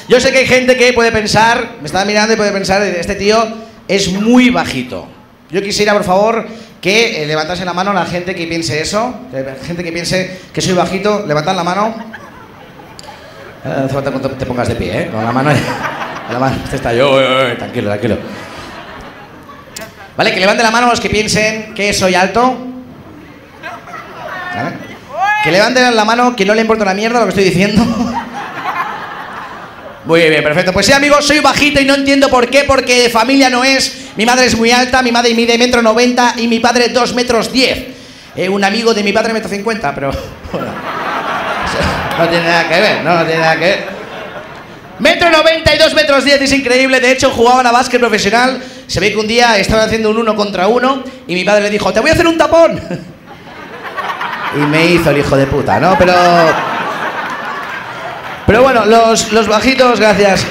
Yo sé que hay gente que puede pensar, me está mirando y puede pensar, este tío es muy bajito. Yo quisiera, por favor, que levantase la mano la gente que piense eso. Gente que piense que soy bajito, levantad la mano. Hace falta que te pongas de pie, con la mano. La mano, este está yo, tranquilo, tranquilo. Vale, que levante la mano los que piensen que soy alto. ¿Vale? Que levanten la mano que no le importa una mierda lo que estoy diciendo. Muy bien, perfecto. Pues sí, amigos, soy bajito y no entiendo por qué, porque de familia no es. Mi madre es muy alta, mi madre mide 1,90 m y mi padre 2,10 m. Un amigo de mi padre 1,50 m, pero... Bueno, no tiene nada que ver, no tiene nada que ver. 1,90 m y 2,10 m, es increíble. De hecho, jugaban a básquet profesional. Se ve que un día estaban haciendo un 1 contra 1 y mi padre le dijo, te voy a hacer un tapón. Y me hizo el hijo de puta, ¿no? Pero bueno, los bajitos, gracias.